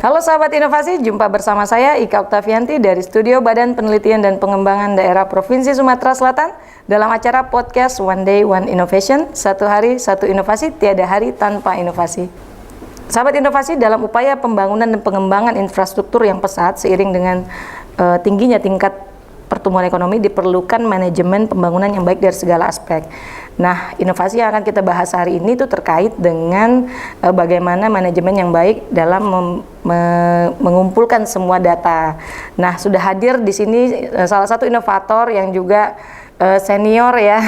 Halo sahabat inovasi, jumpa bersama saya Ika Oktavianti dari Studio Badan Penelitian dan Pengembangan Daerah Provinsi Sumatera Selatan dalam acara podcast One Day One Innovation, satu hari satu inovasi, tiada hari tanpa inovasi. Sahabat inovasi, dalam upaya pembangunan dan pengembangan infrastruktur yang pesat seiring dengan tingginya tingkat pertumbuhan ekonomi diperlukan manajemen pembangunan yang baik dari segala aspek. Nah, inovasi yang akan kita bahas hari ini itu terkait dengan bagaimana manajemen yang baik dalam mengumpulkan semua data. Nah, sudah hadir di sini salah satu inovator yang juga senior ya,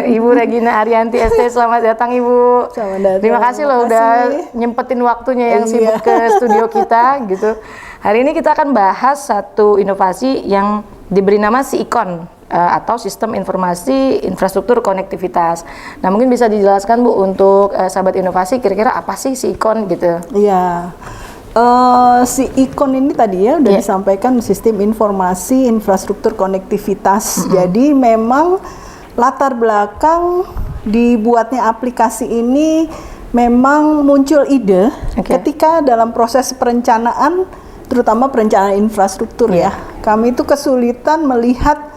Ibu Regina Arianti ST. Selamat datang Ibu. Selamat datang. Terima kasih loh udah nyempetin waktunya yang sibuk ke studio kita gitu. Hari ini kita akan bahas satu inovasi yang diberi nama SIIKON atau Sistem Informasi Infrastruktur Konektivitas. Nah, mungkin bisa dijelaskan Bu untuk sahabat inovasi kira-kira apa sih SIIKON gitu? Iya. SIIKON ini tadi ya udah disampaikan Sistem Informasi Infrastruktur Konektivitas. Jadi memang latar belakang dibuatnya aplikasi ini memang muncul ide ketika dalam proses perencanaan, terutama perencanaan infrastruktur ya. Kami itu kesulitan melihat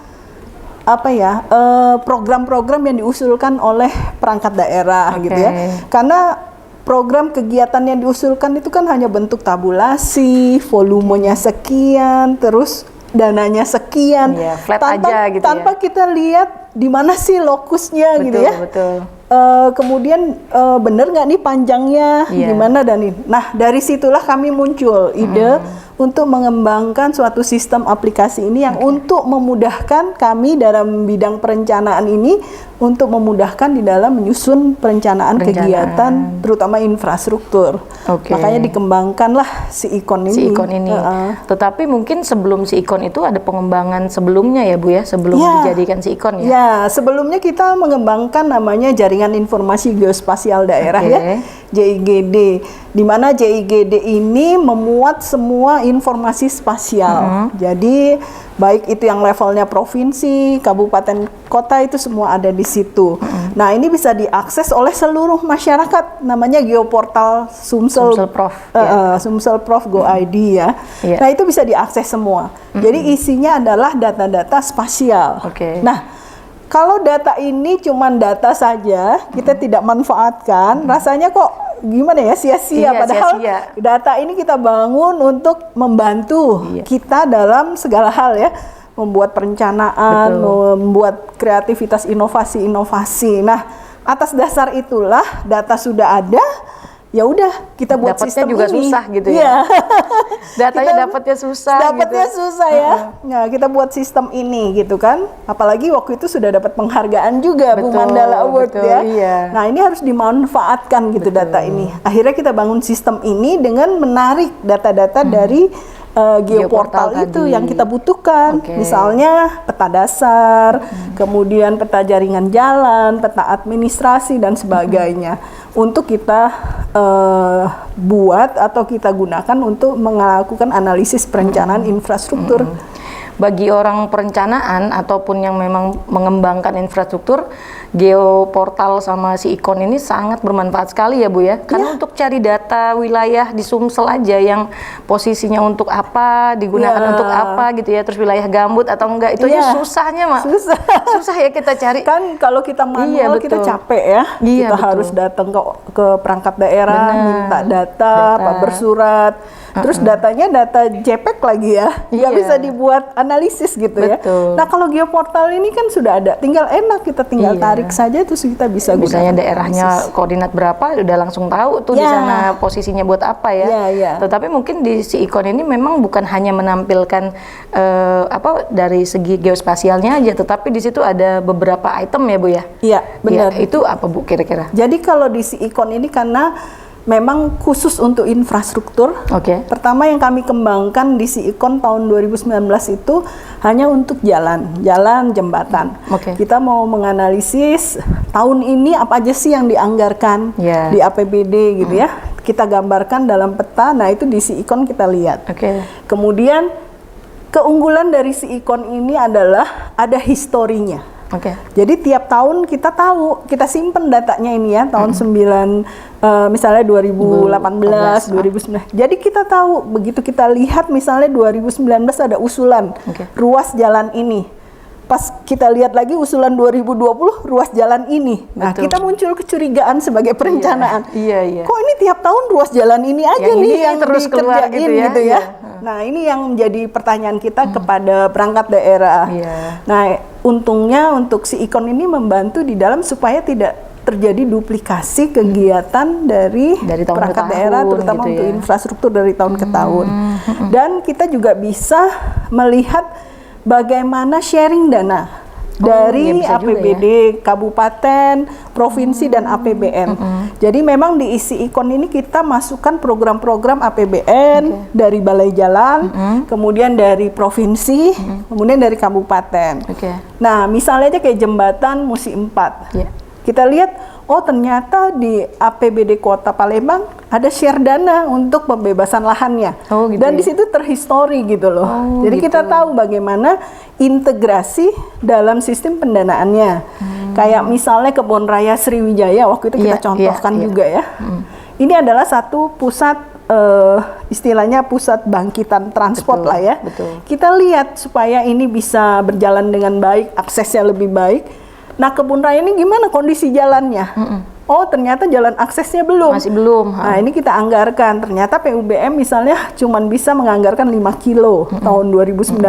program-program yang diusulkan oleh perangkat daerah gitu ya. Karena program kegiatan yang diusulkan itu kan hanya bentuk tabulasi, volumenya sekian, terus dananya sekian, flat aja gitu tanpa kita lihat di mana sih lokusnya gitu ya. Betul. Kemudian bener nggak nih panjangnya, gimana dan ini. Nah, dari situlah kami muncul ide untuk mengembangkan suatu sistem aplikasi ini yang untuk memudahkan kami dalam bidang perencanaan ini, untuk memudahkan di dalam menyusun perencanaan kegiatan terutama infrastruktur. Makanya dikembangkanlah SIIKON ini. Tetapi mungkin sebelum SIIKON itu ada pengembangan sebelumnya ya Bu ya, sebelum dijadikan SIIKON ya? Ya, sebelumnya kita mengembangkan namanya Jaringan Informasi Geospasial Daerah ya, JIGD, di mana JIGD ini memuat semua informasi spasial. Jadi baik itu yang levelnya provinsi, kabupaten, kota, itu semua ada di situ. Nah, ini bisa diakses oleh seluruh masyarakat, namanya Geoportal Sumsel Prof. Sumsel Prof Go ID ya. Nah, itu bisa diakses semua. Jadi isinya adalah data-data spasial. Nah, kalau data ini cuma data saja, kita tidak manfaatkan, rasanya kok gimana ya, sia-sia. Padahal data ini kita bangun untuk membantu kita dalam segala hal ya, membuat perencanaan, membuat kreativitas inovasi-inovasi. Nah, atas dasar itulah data sudah ada, ya udah kita buat dapatnya sistem juga ini. Susah gitu ya. Datanya dapatnya susah. Dapatnya susah ya. Nah, kita buat sistem ini gitu kan. Apalagi waktu itu sudah dapat penghargaan juga, Bu Mandala Award ya. Nah, ini harus dimanfaatkan gitu data ini. Akhirnya kita bangun sistem ini dengan menarik data-data dari Geoportal itu yang kita butuhkan. Misalnya peta dasar, kemudian peta jaringan jalan, peta administrasi dan sebagainya. Untuk kita buat atau kita gunakan untuk melakukan analisis perencanaan infrastruktur. Bagi orang perencanaan ataupun yang memang mengembangkan infrastruktur, Geoportal sama SIIKON ini sangat bermanfaat sekali ya Bu ya. Karena untuk cari data wilayah di Sumsel aja yang posisinya untuk apa, digunakan untuk apa gitu ya, terus wilayah gambut atau enggak, itu aja susahnya susah ya kita cari. Kan kalau kita manual kita capek ya. Kita harus datang ke perangkat daerah, minta data, bersurat. Terus datanya data JPEG lagi ya, nggak bisa dibuat analisis gitu ya. Nah, kalau Geoportal ini kan sudah ada, tinggal enak, kita tinggal tarik saja, terus kita bisa gunakan. Misalnya daerahnya koordinat berapa, udah langsung tahu tuh di sana posisinya buat apa ya. Tetapi mungkin di SIIKON ini memang bukan hanya menampilkan dari segi geospasialnya aja, tetapi di situ ada beberapa item ya Bu ya. Iya, benar. Itu apa Bu kira-kira? Jadi kalau di SIIKON ini karena memang khusus untuk infrastruktur. Pertama yang kami kembangkan di SIIKON tahun 2019 itu hanya untuk jalan, jembatan. Kita mau menganalisis tahun ini apa aja sih yang dianggarkan di APBD gitu ya. Kita gambarkan dalam peta. Nah, itu di SIIKON kita lihat. Kemudian keunggulan dari SIIKON ini adalah ada historinya. Jadi tiap tahun kita tahu, kita simpen datanya ini ya, tahun misalnya 2018, 2019. Jadi kita tahu, begitu kita lihat misalnya 2019 ada usulan ruas jalan ini. Pas kita lihat lagi usulan 2020 ruas jalan ini. Nah, kita muncul kecurigaan sebagai perencanaan. Kok ini tiap tahun ruas jalan ini aja yang terus dikerjain gitu ya. Nah, ini yang menjadi pertanyaan kita kepada perangkat daerah. Nah, untungnya untuk si Ikon ini membantu di dalam supaya tidak terjadi duplikasi kegiatan dari perangkat daerah, terutama untuk infrastruktur dari tahun ke tahun. Dan kita juga bisa melihat bagaimana sharing dana dari APBD kabupaten, provinsi dan APBN. Jadi memang di isi Ikon ini kita masukkan program-program APBN dari Balai Jalan, kemudian dari provinsi, kemudian dari kabupaten. Nah, misalnya aja kayak jembatan Musi 4. Kita lihat, oh ternyata di APBD Kota Palembang ada share dana untuk pembebasan lahannya. Dan di situ terhistori gitu loh. Jadi kita tahu bagaimana integrasi dalam sistem pendanaannya. Kayak misalnya Kebun Raya Sriwijaya waktu itu kita contohkan juga ya. Ini adalah satu pusat istilahnya pusat bangkitan transport lah ya. Kita lihat supaya ini bisa berjalan dengan baik, aksesnya lebih baik. Nah, Kebun Raya ini gimana kondisi jalannya? Oh, ternyata jalan aksesnya belum. Masih belum. Nah, ini kita anggarkan. Ternyata PUBM misalnya cuma bisa menganggarkan 5 kilo tahun 2019.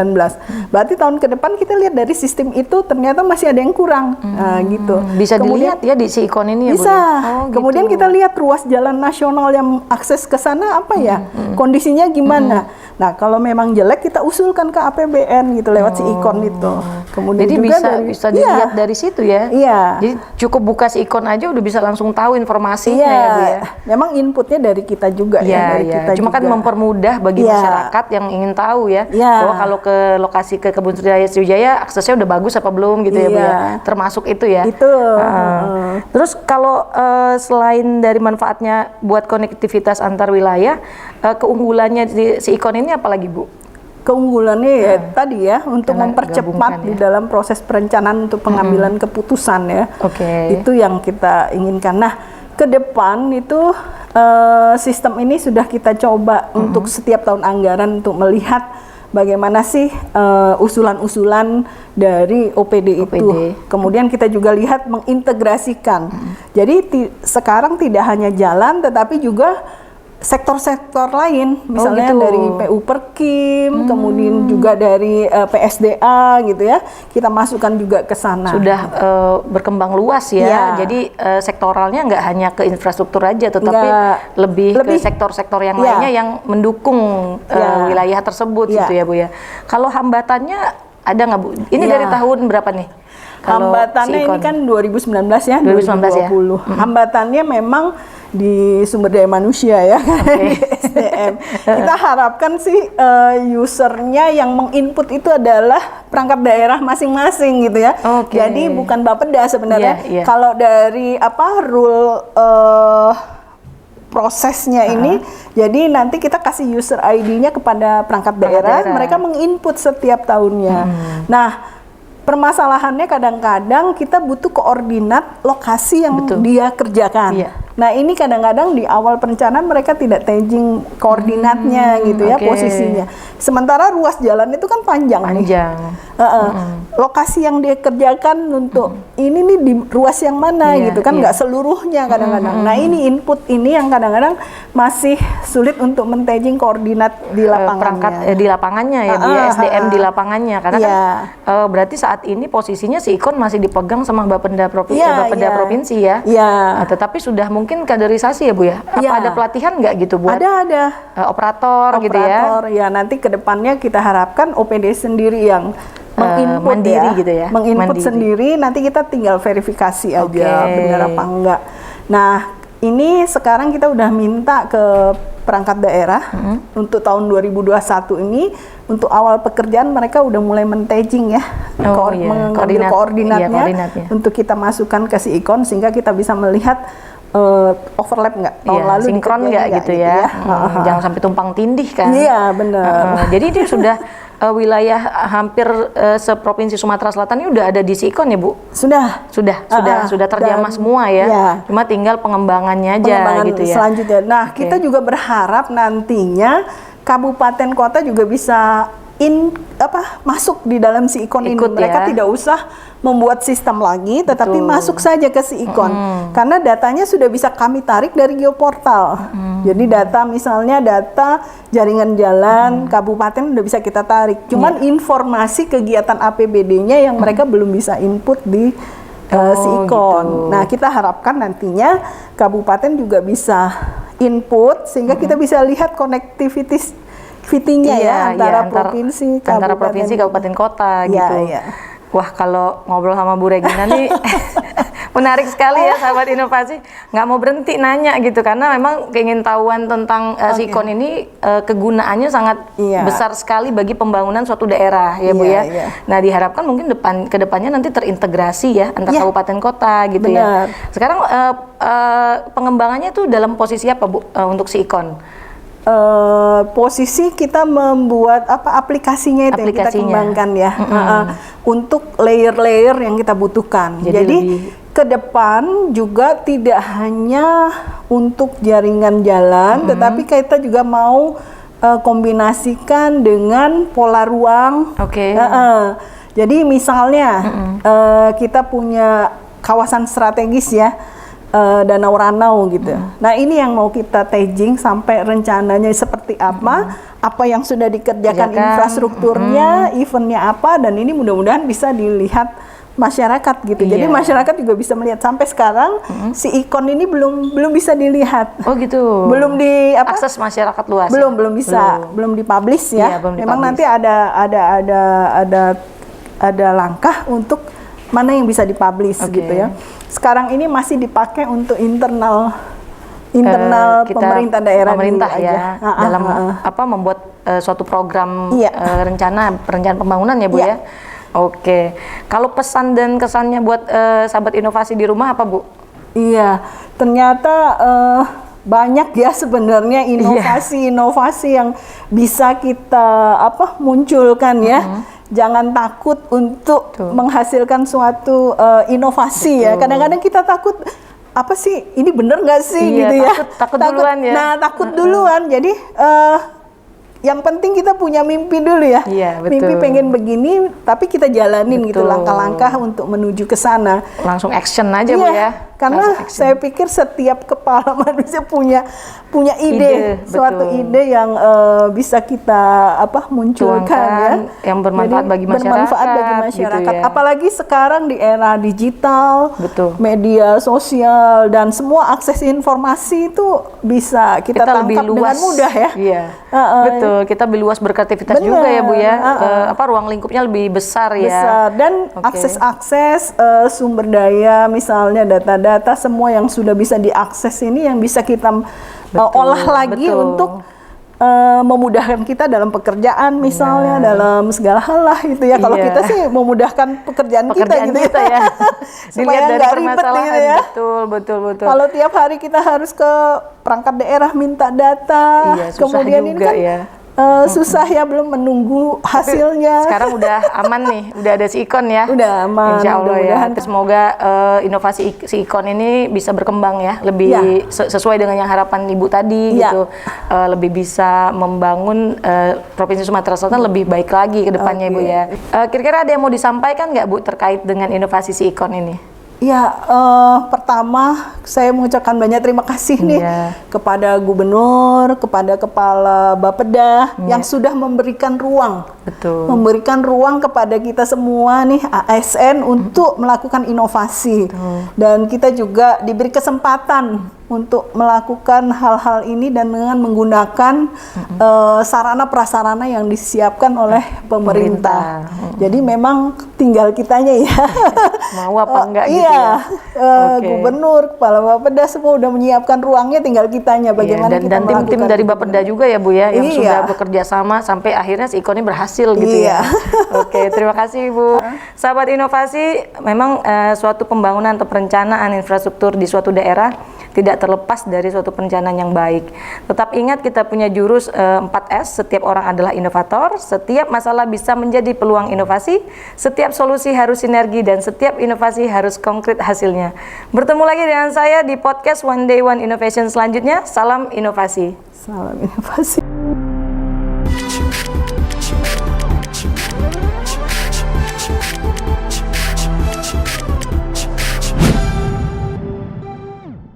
Berarti tahun ke depan kita lihat dari sistem itu ternyata masih ada yang kurang. Nah, gitu. Bisa dilihat ya di si Ikon ini ya, bisa. Kemudian kita lihat ruas jalan nasional yang akses ke sana apa ya? Kondisinya gimana? Nah, kalau memang jelek kita usulkan ke APBN gitu lewat si Ikon itu. Kemudian jadi juga bisa dilihat dari situ ya. Jadi cukup buka si Ikon aja udah bisa langsung tahu informasinya ya, Bu ya. Memang inputnya dari kita juga dari kita cuma kan mempermudah bagi masyarakat yang ingin tahu ya. Bahwa kalau ke lokasi ke Kebun Raya Sriwijaya aksesnya udah bagus apa belum gitu ya, Bu ya. Termasuk itu ya. Terus kalau selain dari manfaatnya buat konektivitas antar wilayah, keunggulannya si Ikon ini apalagi, Bu? Keunggulannya ya tadi ya untuk mempercepat di dalam proses perencanaan untuk pengambilan keputusan ya. Itu yang kita inginkan. Nah, ke depan itu sistem ini sudah kita coba untuk setiap tahun anggaran untuk melihat bagaimana sih usulan-usulan dari OPD itu. Kemudian kita juga lihat mengintegrasikan. Jadi sekarang tidak hanya jalan tetapi juga sektor-sektor lain, misalnya dari PU Perkim, kemudian juga dari PSDA gitu ya, kita masukkan juga ke sana. Sudah berkembang luas ya, jadi sektoralnya nggak hanya ke infrastruktur aja, tetapi lebih ke sektor-sektor yang lainnya yang mendukung wilayah tersebut gitu ya, Bu ya. Kalau hambatannya ada nggak, Bu? Ini dari tahun berapa nih? Hambatannya ini kan 2019 ya, 2020. Hambatannya memang di sumber daya manusia ya, di SDM. Kita harapkan sih usernya yang menginput itu adalah perangkat daerah masing-masing gitu ya. Jadi bukan Bapeda sebenarnya. Kalau dari rule prosesnya ini, jadi nanti kita kasih user ID-nya kepada perangkat daerah, mereka menginput setiap tahunnya. Nah, permasalahannya kadang-kadang kita butuh koordinat lokasi yang dia kerjakan. Nah, ini kadang-kadang di awal perencanaan mereka tidak tagging koordinatnya gitu ya, posisinya. Sementara ruas jalan itu kan panjang. Lokasi yang dia kerjakan untuk ini nih di ruas yang mana gitu kan, nggak seluruhnya kadang-kadang. Nah, ini input ini yang kadang-kadang masih sulit untuk men-tagging koordinat di lapangannya. Di lapangannya ya, di SDM di lapangannya. Karena kan berarti saat ini posisinya si Ikon masih dipegang sama Bapeda provinsi ya. Tetapi sudah mungkin kaderisasi ya, Bu ya? Apa ada pelatihan nggak gitu buat ada operator gitu ya? Ya, nanti ke depannya kita harapkan OPD sendiri yang menginput mandiri gitu ya? Menginput sendiri, nanti kita tinggal verifikasi aja benar apa enggak. Nah, ini sekarang kita udah minta ke perangkat daerah untuk tahun 2021 ini, untuk awal pekerjaan mereka udah mulai men-tagging ya, mengambil koordinatnya untuk kita masukkan ke si Ikon sehingga kita bisa melihat overlap nggak tahun lalu, sinkron nggak gitu ya. Jangan sampai tumpang tindih kan. Iya, benar. Jadi dia sudah wilayah hampir seprovinsi Sumatera Selatan ini udah ada di Sikon ya Bu? Sudah Terjamah semua ya. Cuma tinggal pengembangannya aja gitu ya. Selanjutnya. Nah, kita juga berharap nantinya kabupaten kota juga bisa masuk di dalam Sikon ini. Mereka tidak usah membuat sistem lagi, tetapi masuk saja ke Sikon. Karena datanya sudah bisa kami tarik dari geoportal. Jadi misalnya data jaringan jalan kabupaten udah bisa kita tarik. Cuman informasi kegiatan APBD-nya yang mereka belum bisa input di Sikon. Gitu. Nah, kita harapkan nantinya kabupaten juga bisa input sehingga kita bisa lihat connectivity-nya antara provinsi, kabupaten kota gitu. Wah, kalau ngobrol sama Bu Regina nih menarik sekali ya sahabat inovasi. Nggak mau berhenti nanya gitu karena memang keingintahuan tentang Sikon ini kegunaannya sangat besar sekali bagi pembangunan suatu daerah ya Bu ya. Nah, diharapkan mungkin kedepannya nanti terintegrasi ya antar kabupaten kota gitu ya. Sekarang pengembangannya tuh dalam posisi apa Bu untuk Sikon? Posisi kita membuat aplikasinya itu yang kita kembangkan ya untuk layer-layer yang kita butuhkan. Jadi ke depan juga tidak hanya untuk jaringan jalan, tetapi kita juga mau kombinasikan dengan pola ruang. Jadi misalnya kita punya kawasan strategis ya. Danau Ranau gitu. Nah, ini yang mau kita staging sampai rencananya seperti apa yang sudah dikerjakan infrastrukturnya, eventnya apa, dan ini mudah-mudahan bisa dilihat masyarakat gitu. Jadi masyarakat juga bisa melihat. Sampai sekarang si ikon ini belum bisa dilihat. Oh gitu. Belum akses masyarakat luas. Belum bisa, belum dipublish ya. Memang nanti ada langkah untuk mana yang bisa dipublish gitu ya. Sekarang ini masih dipakai untuk internal pemerintah daerah ya dalam membuat suatu program rencana pembangunan ya Bu ya. Oke. Kalau pesan dan kesannya buat sahabat inovasi di rumah apa Bu? Iya, ternyata banyak ya sebenarnya inovasi yang bisa kita munculkan ya. Jangan takut untuk menghasilkan suatu inovasi ya. Kadang-kadang kita takut apa sih ini bener nggak sih gitu ya. Takut duluan ya. Nah takut duluan. Jadi yang penting kita punya mimpi dulu ya. Mimpi pengen begini, tapi kita jalanin gitu langkah-langkah untuk menuju ke sana. Langsung action aja Bu ya. Karena saya pikir setiap kepala manusia punya ide, suatu ide yang bisa kita munculkan ya, yang bermanfaat bagi masyarakat. Gitu ya. Apalagi sekarang di era digital, media sosial dan semua akses informasi itu bisa kita tangkap lebih luas, dengan mudah ya. Betul, kita lebih luas berkreativitas juga ya Bu ya. Ruang lingkupnya lebih besar ya. Dan akses sumber daya misalnya data semua yang sudah bisa diakses ini yang bisa kita olah lagi untuk memudahkan kita dalam pekerjaan misalnya dalam segala hal lah gitu ya. Kalau kita sih memudahkan pekerjaan kita gitu ya. Dilihat dari permasalahan gitu ya. Betul. Kalau tiap hari kita harus ke perangkat daerah minta data, kemudian ini kan susah ya, belum menunggu hasilnya. Sekarang udah aman nih, udah ada si Sikon ya. Udah aman. Insya Allah ya. Semoga inovasi si Sikon ini bisa berkembang ya, lebih sesuai dengan yang harapan Ibu tadi gitu. Lebih bisa membangun Provinsi Sumatera Selatan lebih baik lagi ke depannya Ibu ya. Kira-kira ada yang mau disampaikan nggak Bu terkait dengan inovasi si Sikon ini? Ya, pertama saya mengucapkan banyak terima kasih nih kepada Gubernur, kepada Kepala Bapeda yang sudah memberikan ruang, memberikan ruang kepada kita semua nih ASN untuk melakukan inovasi. Dan kita juga diberi kesempatan untuk melakukan hal-hal ini dan dengan menggunakan sarana prasarana yang disiapkan oleh pemerintah. Jadi memang tinggal kitanya ya. Mau apa enggak gitu ya. Gubernur, Kepala Bapeda semua udah menyiapkan ruangnya, tinggal kitanya bagaimana kita dan tim-tim dari Bapeda juga ya Bu ya yang sudah bekerja sama sampai akhirnya si Sikon ini berhasil gitu ya. Oke, terima kasih Bu. Sahabat inovasi, memang suatu pembangunan atau perencanaan infrastruktur di suatu daerah tidak tidak terlepas dari suatu perencanaan yang baik. Tetap ingat kita punya jurus 4S, setiap orang adalah inovator, setiap masalah bisa menjadi peluang inovasi, setiap solusi harus sinergi, dan setiap inovasi harus konkret hasilnya. Bertemu lagi dengan saya di podcast One Day One Innovation selanjutnya. Salam inovasi. Salam inovasi.